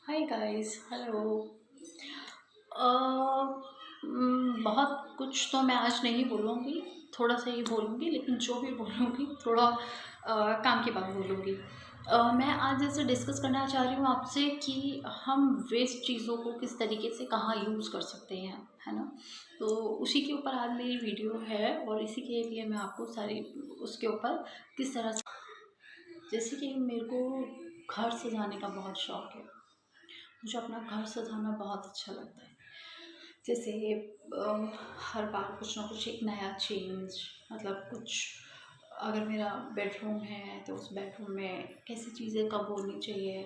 Hi guys hello. बहुत कुछ तो मैं आज नहीं बोलूँगी, थोड़ा सा ही बोलूँगी, लेकिन जो भी बोलूँगी थोड़ा काम की बात बोलूँगी। मैं आज ऐसे डिस्कस करना चाह रही हूँ आपसे कि हम वेस्ट चीज़ों को किस तरीके से कहाँ यूज़ कर सकते हैं, है ना? तो उसी के ऊपर आज मेरी वीडियो है और इसी के लिए मैं आपको सारी उसके ऊपर किस तरह से, जैसे कि मेरे को घर सजाने का बहुत शौक है। मुझे अपना घर सजाना बहुत अच्छा लगता है। जैसे हर बार कुछ ना कुछ एक नया चेंज, मतलब कुछ, अगर मेरा बेडरूम है तो उस बेडरूम में कैसी चीज़ें कब होनी चाहिए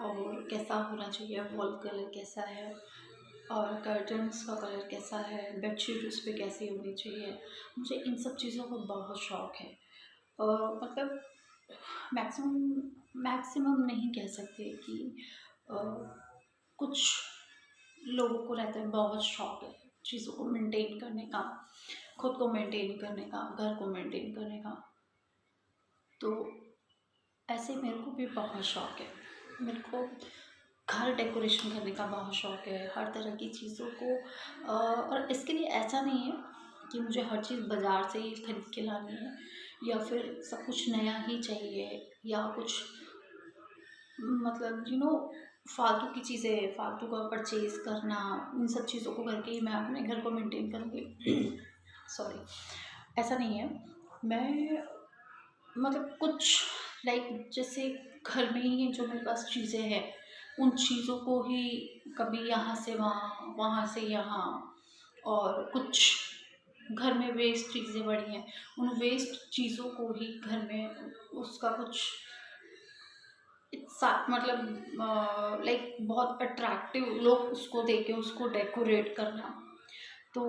और कैसा होना चाहिए, वॉल कलर कैसा है और कर्टन्स का कलर कैसा है, बेडशीट उस पर कैसी होनी चाहिए। मुझे इन सब चीज़ों का बहुत शौक है। मतलब मैक्सिमम मैक्सिमम नहीं कह सकते कि अ, कुछ लोगों को रहता है, बहुत शौक है चीज़ों को मेंटेन करने का, खुद को मेंटेन करने का, घर को मेंटेन करने का। तो ऐसे मेरे को भी बहुत शौक है। मेरे को घर डेकोरेशन करने का बहुत शौक है, हर तरह की चीज़ों को और इसके लिए ऐसा नहीं है कि मुझे हर चीज़ बाज़ार से ही खरीद के लानी है या फिर सब कुछ नया ही चाहिए या कुछ, मतलब फालतू की चीज़ें, फालतू का परचेज़ करना, इन सब चीज़ों को करके ही मैं अपने घर को मेंटेन करूँगी। सॉरी, ऐसा नहीं है। मैं मतलब कुछ लाइक जैसे घर में ही जो मेरे पास चीज़ें हैं, उन चीज़ों को ही कभी यहाँ से वहाँ, वहाँ से यहाँ, और कुछ घर में वेस्ट चीज़ें पड़ी हैं, उन वेस्ट चीज़ों को ही घर में उसका कुछ मतलब लाइक बहुत अट्रैक्टिव लोग उसको देखें, उसको डेकोरेट करना। तो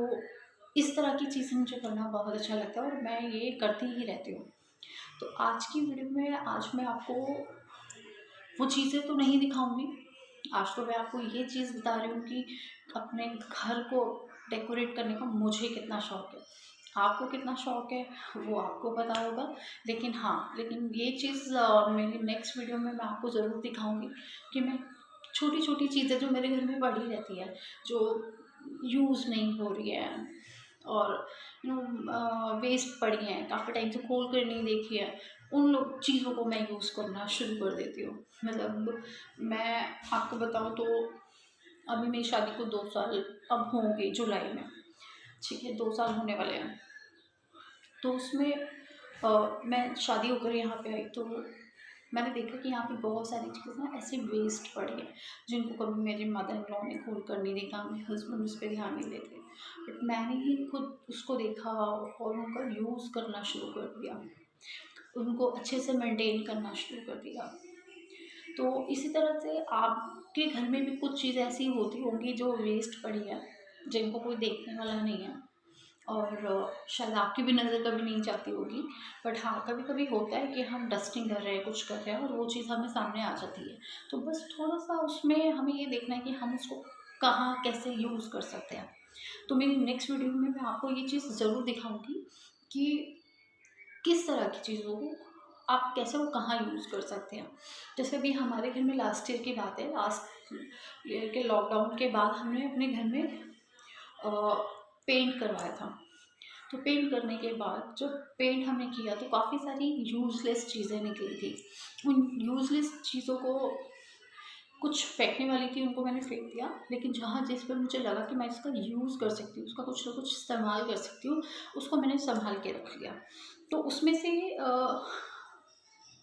इस तरह की चीज़ें मुझे करना बहुत अच्छा लगता है और मैं ये करती ही रहती हूँ। तो आज की वीडियो में आज मैं आपको वो चीज़ें तो नहीं दिखाऊंगी। आज तो मैं आपको ये चीज़ बता रही हूँ कि अपने घर को डेकोरेट करने का मुझे कितना शौक है। आपको कितना शौक है वो आपको पता होगा, लेकिन हाँ, लेकिन ये चीज़ मेरी नेक्स्ट वीडियो में मैं आपको ज़रूर दिखाऊंगी कि मैं छोटी छोटी चीज़ें जो मेरे घर में पड़ी रहती है, जो यूज़ नहीं हो रही है और वेस्ट पड़ी हैं, काफ़ी टाइम से खोल कर नहीं देखी है, उन लोग चीज़ों को मैं यूज़ करना शुरू कर देती हूँ। मतलब मैं आपको बताऊँ तो अभी मेरी शादी को 2 साल अब होंगे जुलाई में, ठीक है, 2 साल होने वाले हैं। तो उसमें मैं शादी होकर यहाँ पे आई तो मैंने देखा कि यहाँ पे बहुत सारी चीज़ें ना ऐसे वेस्ट पड़ी हैं, जिनको कभी मेरे मदर इन लॉ ने खोल कर नहीं देखा, मेरे हस्बैंड उस पर ध्यान नहीं देते, बट मैंने ही खुद उसको देखा और उनका यूज़ करना शुरू कर दिया, उनको अच्छे से मेंटेन करना शुरू कर दिया। तो इसी तरह से आपके घर में भी कुछ चीज़ें ऐसी होती होंगी जो वेस्ट पड़ी है, जिनको कोई देखने वाला नहीं है और शायद आपकी भी नज़र कभी नहीं जाती होगी। बट हाँ, कभी कभी होता है कि हम डस्टिंग कर रहे हैं, कुछ कर रहे हैं और वो चीज़ हमें सामने आ जाती है। तो बस थोड़ा सा उसमें हमें ये देखना है कि हम उसको कहाँ कैसे यूज़ कर सकते हैं। तो मेरी नेक्स्ट वीडियो में मैं आपको ये चीज़ ज़रूर दिखाऊंगी कि किस तरह की चीज़ों को आप कैसे वो कहाँ यूज़ कर सकते हैं। जैसे अभी हमारे घर में लास्ट ईयर की बात है, लास्ट ईयर के लॉकडाउन के बाद हमने अपने घर में पेंट करवाया था। तो पेंट करने के बाद जब पेंट हमने किया तो काफ़ी सारी यूज़लेस चीज़ें निकली थी। उन यूज़लेस चीज़ों को, कुछ फेंकने वाली थी उनको मैंने फेंक दिया, लेकिन जहाँ जिस पर मुझे लगा कि मैं इसका यूज़ कर सकती हूँ, उसका कुछ ना कुछ इस्तेमाल कर सकती हूँ, उसको मैंने संभाल के रख लिया। तो उसमें से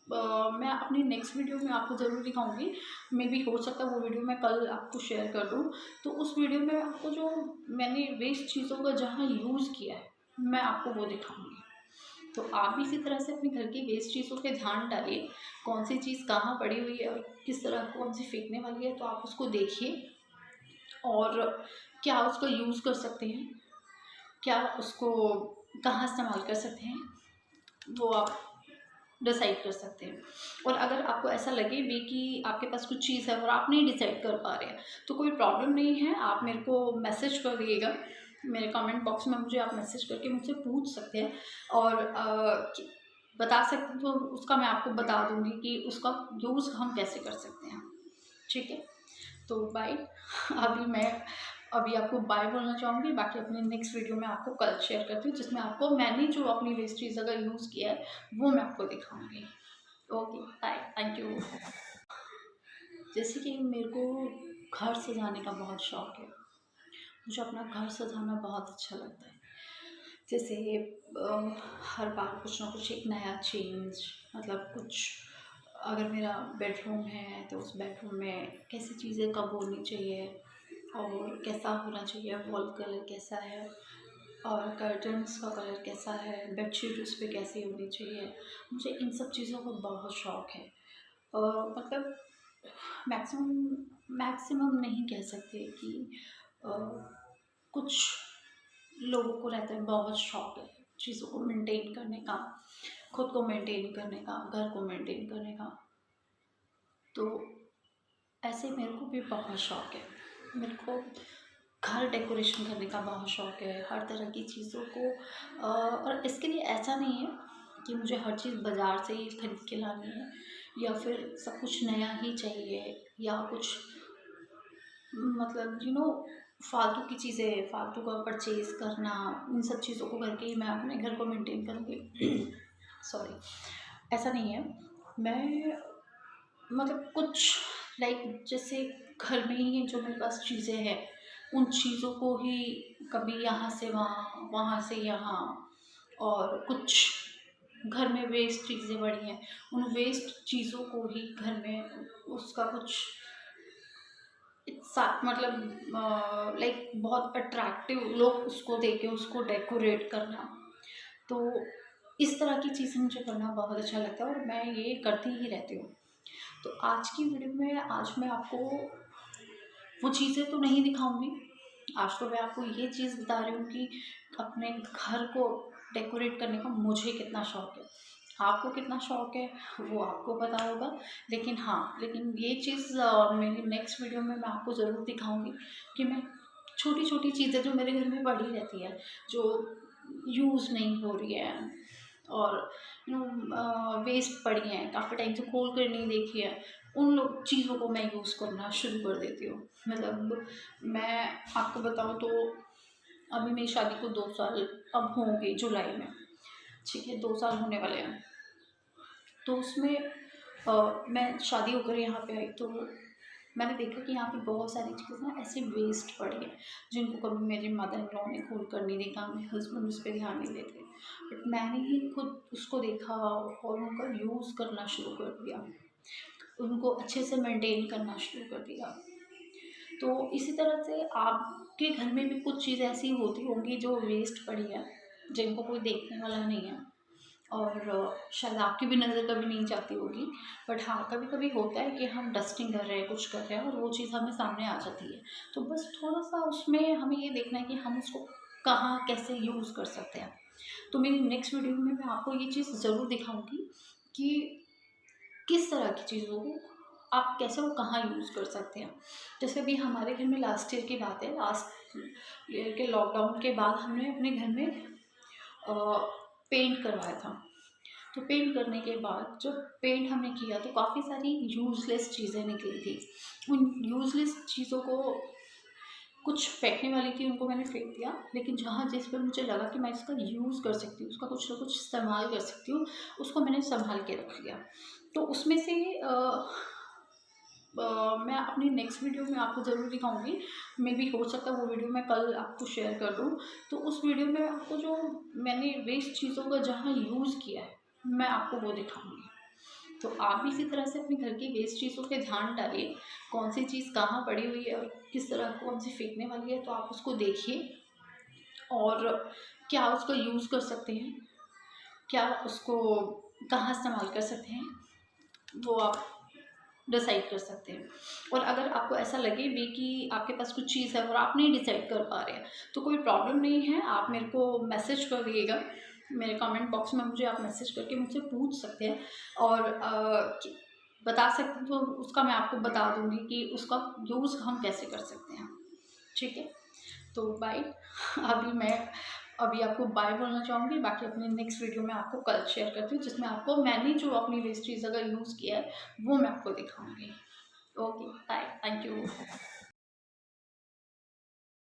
मैं अपनी नेक्स्ट वीडियो में आपको ज़रूर दिखाऊंगी। मे बी हो सकता है वो वीडियो मैं कल आपको शेयर कर दूँ। तो उस वीडियो में आपको जो मैंने वेस्ट चीज़ों का जहाँ यूज़ किया है, मैं आपको वो दिखाऊंगी। तो आप भी इसी तरह से अपने घर की वेस्ट चीज़ों पे ध्यान डालिए, कौन सी चीज़ कहाँ पड़ी हुई है और किस तरह कौन सी फेंकने वाली है, तो आप उसको देखिए और क्या उसको यूज़ कर सकते हैं, क्या उसको कहाँ इस्तेमाल कर सकते हैं, वो आप डिसाइड कर सकते हैं। और अगर आपको ऐसा लगे भी कि आपके पास कुछ चीज़ है और आप नहीं डिसाइड कर पा रहे हैं, तो कोई प्रॉब्लम नहीं है, आप मेरे को मैसेज कर दिएगा। मेरे कमेंट बॉक्स में मुझे आप मैसेज करके मुझसे पूछ सकते हैं और बता सकते हैं, तो उसका मैं आपको बता दूंगी कि उसका यूज़ हम कैसे कर सकते हैं। ठीक है। तो बाय। अभी आपको बाय बोलना चाहूँगी, बाकी अपने नेक्स्ट वीडियो में आपको कल शेयर करती हूँ, जिसमें आपको मैंने जो अपनी वेस्ट चीज़ अगर यूज़ किया है वो मैं आपको दिखाऊँगी। Okay bye, thank you. जैसे कि मेरे को घर सजाने का बहुत शौक है। मुझे अपना घर सजाना बहुत अच्छा लगता है। जैसे हर बार कुछ ना कुछ एक नया चेंज, मतलब कुछ, अगर मेरा बेडरूम है तो उस बेडरूम में कैसी चीज़ें कब होनी चाहिए और कैसा होना चाहिए, वॉल कलर कैसा है और कर्टन्स का कलर कैसा है, बेडशीट उस पे कैसी होनी चाहिए। मुझे इन सब चीज़ों का बहुत शौक है। मतलब मैक्सिमम मैक्सिमम नहीं कह सकते कि अ, कुछ लोगों को रहता है, बहुत शौक है चीज़ों को मेंटेन करने का, खुद को मेंटेन करने का, घर को मेंटेन करने का। तो ऐसे मेरे को भी बहुत शौक है। मेरे को घर डेकोरेशन करने का बहुत शौक है, हर तरह की चीज़ों को और इसके लिए ऐसा नहीं है कि मुझे हर चीज़ बाज़ार से ही खरीद के लानी है या फिर सब कुछ नया ही चाहिए या कुछ, मतलब फालतू की चीज़ें, फालतू का परचेज़ करना, इन सब चीज़ों को करके ही मैं अपने घर को मेंटेन करूँगी। सॉरी, ऐसा नहीं है। मैं मतलब कुछ लाइक जैसे घर में ही जो मेरे पास चीज़ें हैं, उन चीज़ों को ही कभी यहाँ से वहाँ, वहाँ से यहाँ, और कुछ घर में वेस्ट चीज़ें पड़ी हैं, उन वेस्ट चीज़ों को ही घर में उसका कुछ मतलब लाइक बहुत अट्रैक्टिव, लोग उसको देख के उसको डेकोरेट करना। तो इस तरह की चीज़ें मुझे करना बहुत अच्छा लगता है और मैं ये करती ही रहती हूँ। तो आज की वीडियो में आज मैं आपको वो चीज़ें तो नहीं दिखाऊंगी। आज तो मैं आपको ये चीज़ बता रही हूँ कि अपने घर को डेकोरेट करने का मुझे कितना शौक है। आपको कितना शौक है वो आपको पता होगा, लेकिन हाँ, लेकिन ये चीज़ मेरी नेक्स्ट वीडियो में मैं आपको ज़रूर दिखाऊंगी कि मैं छोटी छोटी चीज़ें जो मेरे घर में पड़ी रहती है, जो यूज़ नहीं हो रही है और वेस्ट पड़ी हैं, काफ़ी टाइम से खोल कर नहीं देखी है, उन लोग चीज़ों को मैं यूज़ करना शुरू कर देती हूँ। मतलब मैं आपको बताऊँ तो अभी मेरी शादी को 2 साल अब होंगे जुलाई में, ठीक है, 2 साल होने वाले हैं। तो उसमें मैं शादी होकर यहाँ पे आई तो मैंने देखा कि यहाँ पे बहुत सारी चीज़ें ना ऐसे वेस्ट पड़ी हैं, जिनको कभी मेरे मदर इन लॉ ने खोल कर नहीं देखा, मेरे हस्बैंड उस पर ध्यान नहीं देते, बट मैंने ही खुद उसको देखा और उनका यूज़ करना शुरू कर दिया, उनको अच्छे से मेंटेन करना शुरू कर दिया। तो इसी तरह से आपके घर में भी कुछ चीज़ ऐसी होती होंगी जो वेस्ट पड़ी है, जिनको कोई देखने वाला नहीं है और शायद आपकी भी नज़र कभी नहीं जाती होगी, बट हाँ, कभी कभी होता है कि हम डस्टिंग कर रहे हैं, कुछ कर रहे हैं और वो चीज़ हमें सामने आ जाती है। तो बस थोड़ा सा उसमें हमें ये देखना है कि हम उसको कहाँ कैसे यूज़ कर सकते हैं। तो मेरी नेक्स्ट वीडियो में मैं आपको ये चीज़ ज़रूर दिखाऊंगी कि किस तरह की चीज़ों को आप कैसे वो कहाँ यूज़ कर सकते हैं। जैसे अभी हमारे घर में लास्ट ईयर की बात है, लास्ट ईयर के लॉकडाउन के बाद हमने अपने घर में पेंट करवाया था। तो पेंट करने के बाद जब पेंट हमने किया तो काफ़ी सारी यूज़लेस चीज़ें निकली थी। उन यूज़लेस चीज़ों को कुछ फेंकने वाली थी, उनको मैंने फेंक दिया, लेकिन जहाँ जिस पर मुझे लगा कि मैं इसका यूज़ कर सकती हूँ, उसका कुछ ना कुछ इस्तेमाल कर सकती हूँ, उसको मैंने संभाल के रख लिया। तो उसमें से मैं अपनी नेक्स्ट वीडियो में आपको ज़रूर दिखाऊंगी। मे बी हो सकता है वो वीडियो मैं कल आपको शेयर कर दूँ। तो उस वीडियो में आपको जो मैंने वेस्ट चीज़ों का जहाँ यूज़ किया है मैं आपको वो दिखाऊंगी। तो आप भी इसी तरह से अपने घर की वेस्ट चीज़ों पे ध्यान डालिए, कौन सी चीज़ कहाँ पड़ी हुई है और किस तरह कौन सी फेंकने वाली है, तो आप उसको देखिए और क्या उसको यूज़ कर सकते हैं, क्या उसको कहाँ इस्तेमाल कर सकते हैं, वो आप डिसाइड कर सकते हैं। और अगर आपको ऐसा लगे भी कि आपके पास कुछ चीज़ है और आप नहीं डिसाइड कर पा रहे हैं, तो कोई प्रॉब्लम नहीं है, आप मेरे को मैसेज कर दिएगा, मेरे कमेंट बॉक्स में मुझे आप मैसेज करके मुझसे पूछ सकते हैं और बता सकते हैं, तो उसका मैं आपको बता दूंगी कि उसका यूज़ हम कैसे कर सकते हैं। ठीक है, तो बाय। मैं अभी आपको बाय बोलना चाहूँगी, बाकी अपने नेक्स्ट वीडियो में आपको कल शेयर करती हूँ, जिसमें आपको मैंने जो अपनी वेस्ट चीज़ अगर यूज़ किया है वो मैं आपको दिखाऊंगी। Okay bye, thank you.